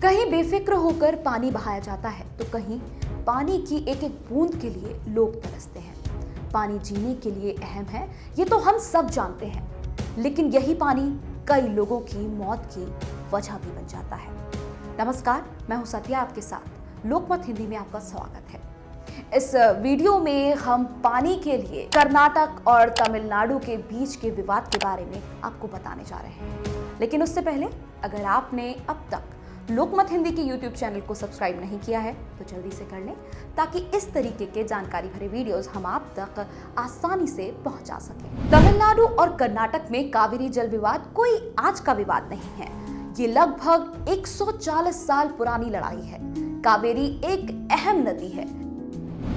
कहीं बेफिक्र होकर पानी बहाया जाता है तो कहीं पानी की एक एक बूंद के लिए लोग तरसते हैं। पानी जीने के लिए अहम है, ये तो हम सब जानते हैं, लेकिन यही पानी कई लोगों की मौत की वजह भी बन जाता है। नमस्कार, मैं हूं सत्या, आपके साथ लोकमत हिंदी में आपका स्वागत है। इस वीडियो में हम पानी के लिए कर्नाटक और तमिलनाडु के बीच के विवाद के बारे में आपको बताने जा रहे हैं। लेकिन उससे पहले अगर आपने अब तक लोकमत हिंदी के YouTube चैनल को सब्सक्राइब नहीं किया है तो जल्दी से कर लें, ताकि इस तरीके के जानकारी भरे वीडियोस हम आप तक आसानी से पहुंचा सकें। तमिलनाडु और कर्नाटक में कावेरी जल विवाद कोई आज का विवाद नहीं है। ये लगभग 140 साल पुरानी लड़ाई है। कावेरी एक अहम नदी है।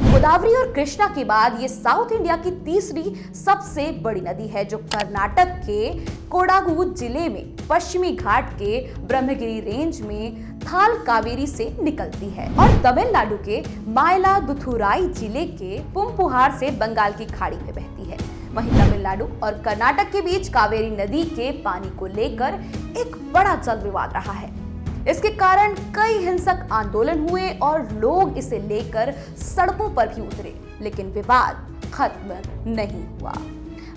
गोदावरी और कृष्णा के बाद ये साउथ इंडिया की तीसरी सबसे बड़ी नदी है, जो कर्नाटक के कोडागु जिले में पश्चिमी घाट के ब्रह्मगिरी रेंज में थाल कावेरी से निकलती है और तमिलनाडु के मायलादुथुराई जिले के पुंपुहार से बंगाल की खाड़ी में बहती है। वहीं तमिलनाडु और कर्नाटक के बीच कावेरी नदी के पानी को लेकर एक बड़ा जल विवाद रहा है। इसके कारण कई हिंसक आंदोलन हुए और लोग इसे लेकर सड़कों पर भी उतरे, लेकिन विवाद खत्म नहीं हुआ।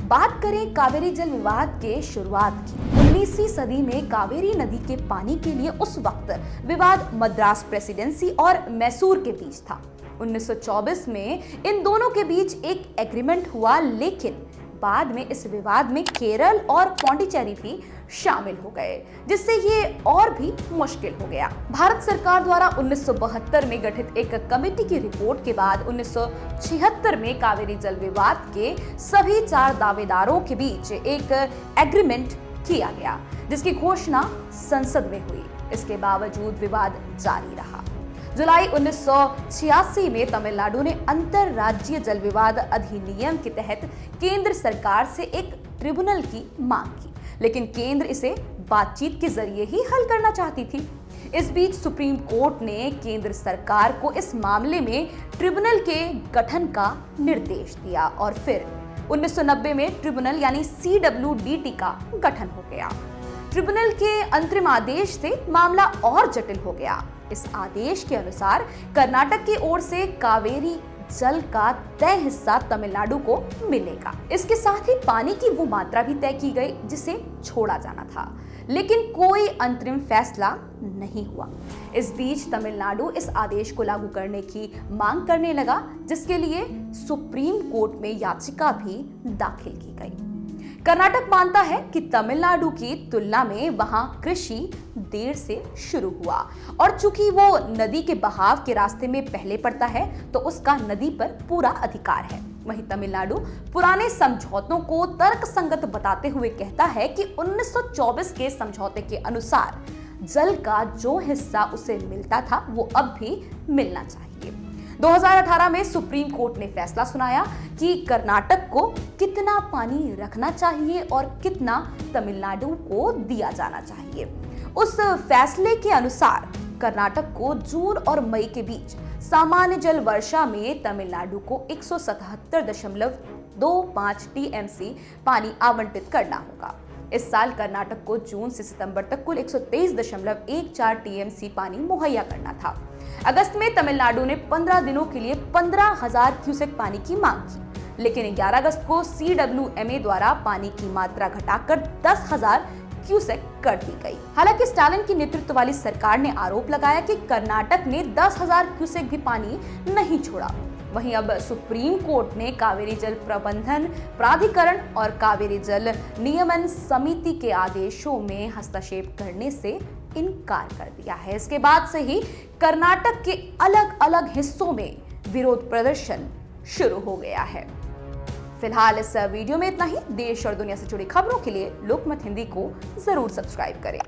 बात करें कावेरी जल विवाद के शुरुआत की। 19वीं सदी में कावेरी नदी के पानी के लिए उस वक्त विवाद मद्रास प्रेसिडेंसी और मैसूर के बीच था। 1924 में इन दोनों के बीच एक एग्रीमेंट हुआ, लेकिन बाद में इस विवाद में केरल और पौंडीचेरी भी शामिल हो गए, जिससे ये और भी मुश्किल हो गया। भारत सरकार द्वारा 1972 में गठित एक कमेटी की रिपोर्ट के बाद 1976 में कावेरी जल विवाद के सभी 4 दावेदारों के बीच एक एग्रीमेंट किया गया, जिसकी घोषणा संसद में हुई। इसके बावजूद विवाद जारी रहा। जुलाई 1986 में तमिलनाडु ने अंतरराज्यीय जल विवाद अधिनियम के तहत केंद्र सरकार से एक ट्रिब्यूनल की मांग की, लेकिन केंद्र इसे बातचीत के जरिए ही हल करना चाहती थी। इस बीच सुप्रीम कोर्ट ने केंद्र सरकार को इस मामले में ट्रिब्यूनल के गठन का निर्देश दिया और फिर 1990 में ट्रिब्यूनल यानी CWDT का गठन हो गया। ट्रिब्यूनल के अंतरिम आदेश से मामला और जटिल हो गया। इस आदेश के अनुसार कर्नाटक की ओर से कावेरी जल का तय हिस्सा तमिलनाडु को मिलेगा। इसके साथ ही पानी की वो मात्रा भी तय की गई जिसे छोड़ा जाना था, लेकिन कोई अंतरिम फैसला नहीं हुआ। इस बीच तमिलनाडु इस आदेश को लागू करने की मांग करने लगा, जिसके लिए सुप्रीम कोर्ट में याचिका भी दाखिल की गई। कर्नाटक मानता है कि तमिलनाडु की तुलना में वहां कृषि देर से शुरू हुआ और चूंकि वो नदी के बहाव के रास्ते में पहले पड़ता है तो उसका नदी पर पूरा अधिकार है। वहीं तमिलनाडु पुराने समझौतों को तर्कसंगत बताते हुए कहता है कि 1924 के समझौते के अनुसार जल का जो हिस्सा उसे मिलता था वो अब भी मिलना चाहिए। 2018 में सुप्रीम कोर्ट ने फैसला सुनाया कि कर्नाटक को कितना पानी रखना चाहिए और कितना तमिलनाडु को दिया जाना चाहिए। उस फैसले के अनुसार कर्नाटक को जून और मई के बीच सामान्य जल वर्षा में तमिलनाडु को 177.25 TMC पानी आवंटित करना होगा। इस साल कर्नाटक को जून से सितंबर तक कुल 123.14 TMC पानी मुहैया करना था। अगस्त में तमिलनाडु ने 15 दिनों के लिए 15,000 क्यूसेक पानी की मांग की, लेकिन 11 अगस्त को CWMA द्वारा पानी की मात्रा घटाकर 10,000 क्यूसेक कर दी गई। हालांकि स्टालिन की नेतृत्व वाली सरकार ने आरोप लगाया कि कर्नाटक ने 10,000 क्यूसेक भी पानी नहीं छोड़ा। वहीं अब सुप्रीम कोर्ट ने कावेरी जल प्रबंधन प्राधिकरण और कावेरी जल नियमन समिति के आदेशों में हस्तक्षेप करने से इनकार कर दिया है। इसके बाद से ही कर्नाटक के अलग अलग हिस्सों में विरोध प्रदर्शन शुरू हो गया है। फिलहाल इस वीडियो में इतना ही। देश और दुनिया से जुड़ी खबरों के लिए लोकमत हिंदी को जरूर सब्सक्राइब करें।